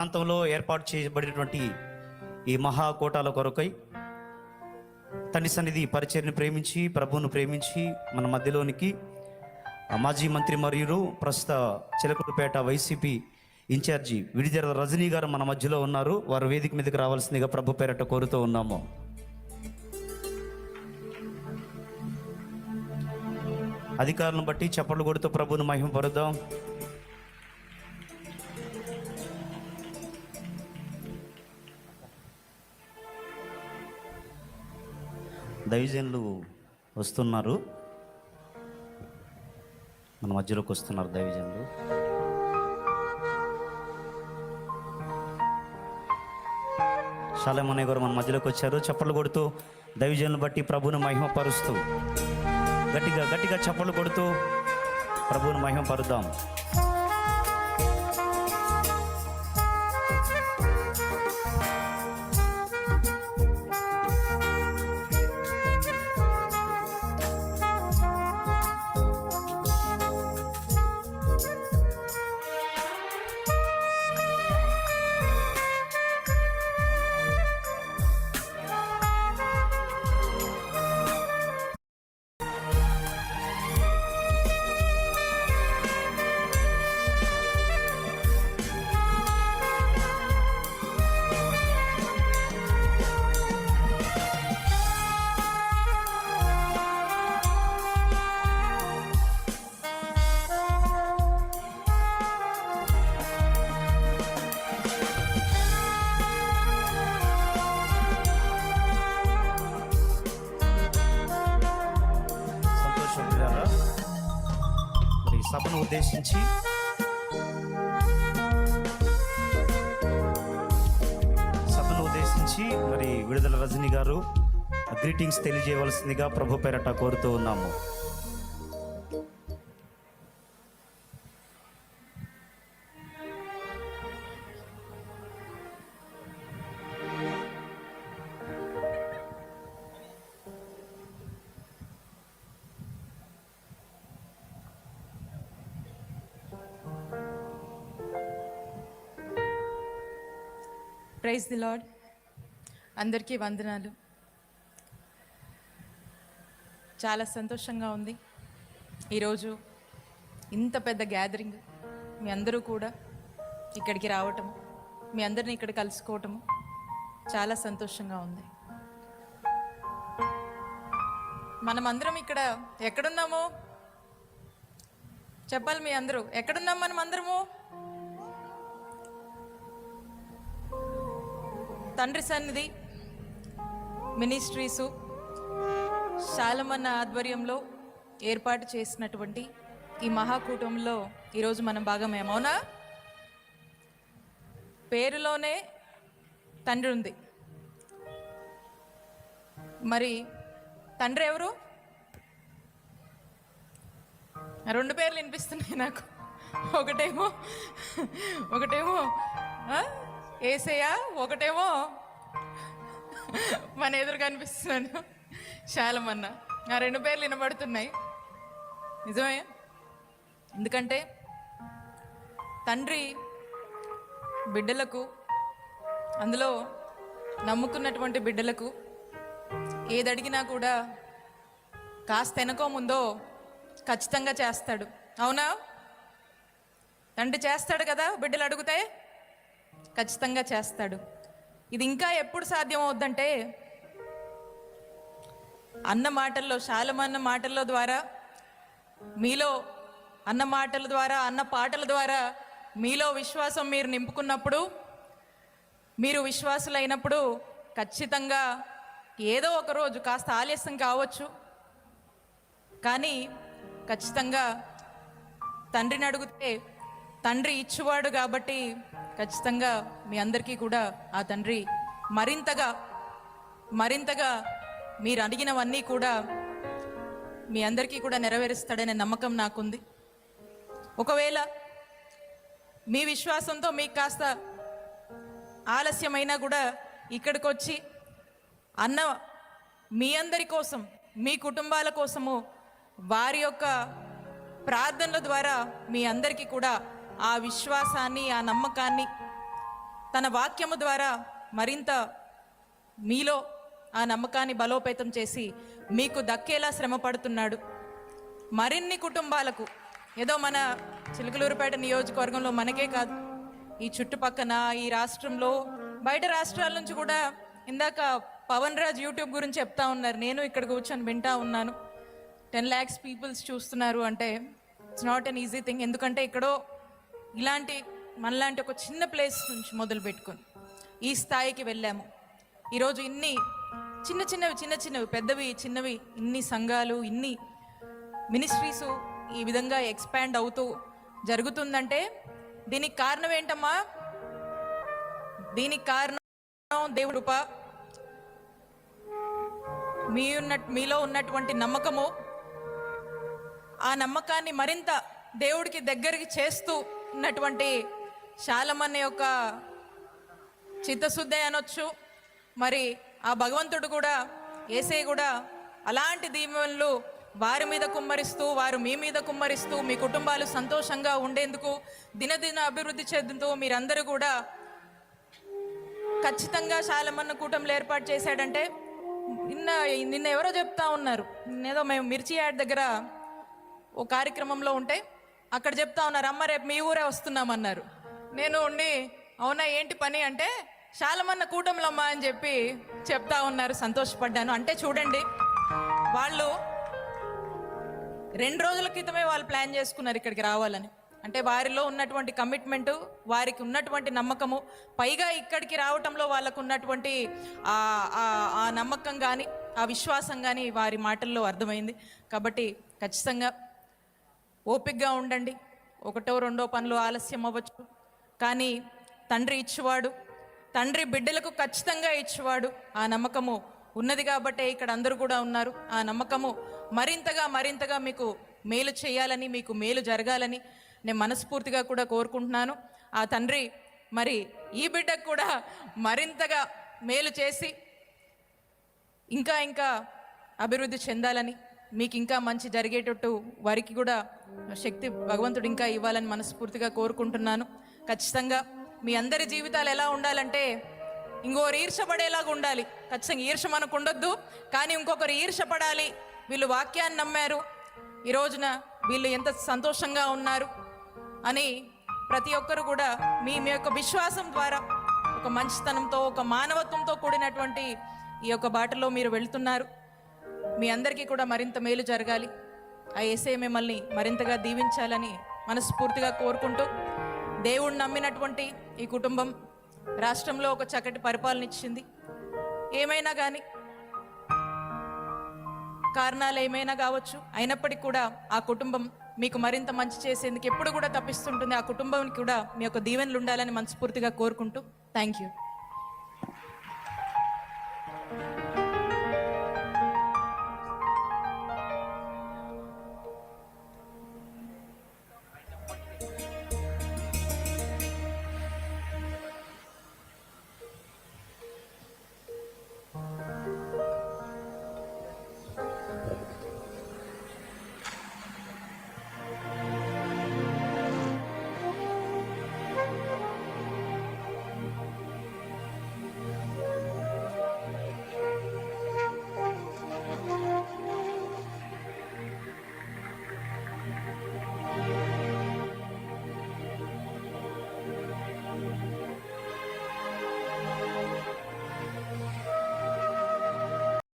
ప్రాంతంలో ఏర్పాటు చేయబడినటువంటి ఈ మహాకూటాల కొరకై తండ్రి సన్నిధి పరిచర్ని ప్రేమించి ప్రభువును ప్రేమించి మన మధ్యలోనికి మాజీ మంత్రి మరియు ప్రస్తుత చిలకలపేట వైసీపీ ఇన్ఛార్జి విడిదెర రజనీ గారు మన మధ్యలో ఉన్నారు. వారు వేదిక మీదకి రావాల్సిందిగా ప్రభు పేరట కోరుతూ ఉన్నాము. అధికారులను బట్టి చప్పట్లు కొడుతూ ప్రభువును మహిమపరుద్దాం. దైవజనులు వస్తున్నారు, మన మధ్యలోకి వస్తున్నారు దైవజనులు. షాలేమన్నయ్య గారు మన మధ్యలోకి వచ్చారు. చప్పట్లు కొడుతూ దైవజనులు బట్టి ప్రభువును మహిమపరుస్తూ గట్టిగా గట్టిగా చప్పట్లు కొడుతూ ప్రభువును మహిమపరుద్దాం. సభను ఉద్దేశించి మరి విడుదల రజనీ గారు గ్రీటింగ్స్ తెలియజేయవలసిందిగా ప్రభు పేరట కోరుతూ ఉన్నాము. Praise the lord. అందరికీ వందనాలు. చాలా సంతోషంగా ఉంది ఈరోజు ఇంత పెద్ద గ్యాదరింగ్, మీ అందరూ కూడా ఇక్కడికి రావటము, మీ అందరిని ఇక్కడ కలుసుకోవటము చాలా సంతోషంగా ఉంది. మనమందరం ఇక్కడ ఎక్కడున్నామో చెప్పాలి. మీ అందరూ ఎక్కడున్నాం? మనం అందరము తండ్రి సన్నిధి మినిస్ట్రీసు శాలమన్న ఆధ్వర్యంలో ఏర్పాటు చేసినటువంటి ఈ మహాకూటంలో ఈరోజు మనం భాగమేమో. అవునా? పేరులోనే తండ్రి ఉంది. మరి తండ్రి ఎవరు? రెండు పేర్లు వినిపిస్తున్నాయి నాకు. ఒకటేమో ఏసయ్య, ఒకటేమో మన ఎదురు కనిపిస్తున్నాను శాలమన్న. ఆ రెండు పేర్లు వినబడుతున్నాయి. నిజమే. ఎందుకంటే తండ్రి బిడ్డలకు, అందులో నమ్ముకున్నటువంటి బిడ్డలకు ఏది అడిగినా కూడా కాస్త వెనకో ముందో ఖచ్చితంగా చేస్తాడు. అవునా? తండ్రి చేస్తాడు కదా, బిడ్డలు అడిగితే ఖచ్చితంగా చేస్తాడు. ఇది ఇంకా ఎప్పుడు సాధ్యం అవుద్దంటే అన్న మాటల్లో, శాలమన్న మాటల్లో ద్వారా, మీలో అన్న మాటల ద్వారా, అన్న పాటల ద్వారా మీలో విశ్వాసం మీరు నింపుకున్నప్పుడు, మీరు విశ్వాసులైనప్పుడు ఖచ్చితంగా ఏదో ఒక రోజు కాస్త ఆలస్యం కావచ్చు, కానీ ఖచ్చితంగా తండ్రిని అడిగితే తండ్రి ఇచ్చువాడు కాబట్టి ఖచ్చితంగా మీ అందరికీ కూడా ఆ తండ్రి మరింతగా మీరు అడిగినవన్నీ కూడా మీ అందరికీ కూడా నెరవేరుస్తాడనే నమ్మకం నాకుంది. ఒకవేళ మీ విశ్వాసంతో మీకు కాస్త ఆలస్యమైనా కూడా ఇక్కడికి వచ్చి అన్న మీ అందరి కోసం, మీ కుటుంబాల కోసము వారి యొక్క ప్రార్థనల ద్వారా మీ అందరికీ కూడా ఆ విశ్వాసాన్ని, ఆ నమ్మకాన్ని తన వాక్యము ద్వారా మరింత మీలో ఆ నమ్మకాన్ని బలోపేతం చేసి మీకు దక్కేలా శ్రమ పడుతున్నాడు. మరిన్ని కుటుంబాలకు, ఏదో మన చిలకలూరుపేట నియోజకవర్గంలో మనకే కాదు, ఈ చుట్టుపక్కన ఈ రాష్ట్రంలో బయట రాష్ట్రాల నుంచి కూడా, ఇందాక పవన్ రాజ్ యూట్యూబ్ గురించి చెప్తా ఉన్నారు, నేను ఇక్కడ కూర్చొని వింటా ఉన్నాను. 10 lakhs పీపుల్స్ చూస్తున్నారు అంటే it's not an easy thing. ఎందుకంటే ఇక్కడో ఇలాంటి మనలాంటి ఒక చిన్న ప్లేస్ నుంచి మొదలు పెట్టుకొని ఈ స్థాయికి వెళ్ళాము. ఈరోజు ఇన్ని చిన్న చిన్నవి పెద్దవి చిన్నవి ఇన్ని సంఘాలు, ఇన్ని మినిస్ట్రీసు ఈ విధంగా ఎక్స్పాండ్ అవుతూ జరుగుతుందంటే దీనికి కారణం ఏంటమ్మా? దీనికి కారణం దేవుడి కృప, మీలో ఉన్నటువంటి నమ్మకము. ఆ నమ్మకాన్ని మరింత దేవుడికి దగ్గరికి చేస్తూ ఉన్నటువంటి శాలమన్న యొక్క చిత్తశుద్ధి అనొచ్చు. మరి ఆ భగవంతుడు కూడా, యేసయ్య కూడా అలాంటి దీవెనలు వారి మీద కుమ్మరిస్తూ, వారు మీ మీద కుమ్మరిస్తూ, మీ కుటుంబాలు సంతోషంగా ఉండేందుకు, దినదిన అభివృద్ధి చెందుతూ మీరందరూ కూడా ఖచ్చితంగా శాలమన్న కూటమిలో ఏర్పాటు చేశాడంటే, నిన్న ఎవరో చెప్తా ఉన్నారు, నిన్నేదో మేము మిర్చి యాడ్ దగ్గర ఓ కార్యక్రమంలో ఉంటే అక్కడ చెప్తా ఉన్నారు, అమ్మ రేపు మీ ఊరే వస్తున్నామన్నారు. నేను ఉండి అవునా ఏంటి పని అంటే, శాలమన్న కూటమిలమ్మ అని చెప్పి చెప్తా ఉన్నారు. సంతోషపడ్డాను. అంటే చూడండి, వాళ్ళు 2 రోజుల క్రితమే వాళ్ళు ప్లాన్ చేసుకున్నారు ఇక్కడికి రావాలని. అంటే వారిలో ఉన్నటువంటి కమిట్మెంటు, వారికి ఉన్నటువంటి నమ్మకము, పైగా ఇక్కడికి రావటంలో వాళ్ళకు ఉన్నటువంటి ఆ నమ్మకం కానీ ఆ విశ్వాసం కానీ వారి మాటల్లో అర్థమైంది. కాబట్టి ఖచ్చితంగా ఓపికగా ఉండండి. 1, 2 పనులు ఆలస్యం అవ్వచ్చు, కానీ తండ్రి ఇచ్చేవాడు, తండ్రి బిడ్డలకు ఖచ్చితంగా ఇచ్చేవాడు. ఆ నమ్మకము ఉన్నది కాబట్టే ఇక్కడ అందరూ కూడా ఉన్నారు. ఆ నమ్మకము మరింతగా మీకు మేలు చేయాలని, మీకు మేలు జరగాలని నేను మనస్ఫూర్తిగా కూడా కోరుకుంటున్నాను. ఆ తండ్రి మరి ఈ బిడ్డకు కూడా మరింతగా మేలు చేసి ఇంకా అభివృద్ధి చెందాలని, మీకు ఇంకా మంచి జరిగేటట్టు వారికి కూడా శక్తి భగవంతుడు ఇంకా ఇవ్వాలని మనస్ఫూర్తిగా కోరుకుంటున్నాను. ఖచ్చితంగా మీ అందరి జీవితాలు ఎలా ఉండాలంటే, ఇంకొకరు ఈర్షపడేలాగా ఉండాలి. ఖచ్చితంగా ఈర్ష మనకు ఉండొద్దు, కానీ ఇంకొకరు ఈర్షపడాలి. వీళ్ళు వాక్యాన్ని నమ్మారు, ఈ రోజున వీళ్ళు ఎంత సంతోషంగా ఉన్నారు అని ప్రతి ఒక్కరు కూడా మీ యొక్క విశ్వాసం ద్వారా, ఒక మంచితనంతో, ఒక మానవత్వంతో కూడినటువంటి ఈ యొక్క బాటలో మీరు వెళ్తున్నారు. మీ అందరికీ కూడా మరింత మేలు జరగాలి. ఆ యేసయ్య మిమ్మల్ని మరింతగా దీవించాలని మనస్ఫూర్తిగా కోరుకుంటూ, దేవుడు నమ్మినటువంటి ఈ కుటుంబం రాష్ట్రంలో ఒక చక్కటి పరిపాలన ఇచ్చింది. ఏమైనా కానీ కారణాలు ఏమైనా కావచ్చు, అయినప్పటికీ కూడా ఆ కుటుంబం మీకు మరింత మంచి చేసేందుకు ఎప్పుడు కూడా తప్పిస్తుంటుంది. ఆ కుటుంబానికి కూడా మీ యొక్క దీవెనలు ఉండాలని మనస్ఫూర్తిగా కోరుకుంటూ థ్యాంక్ యూ.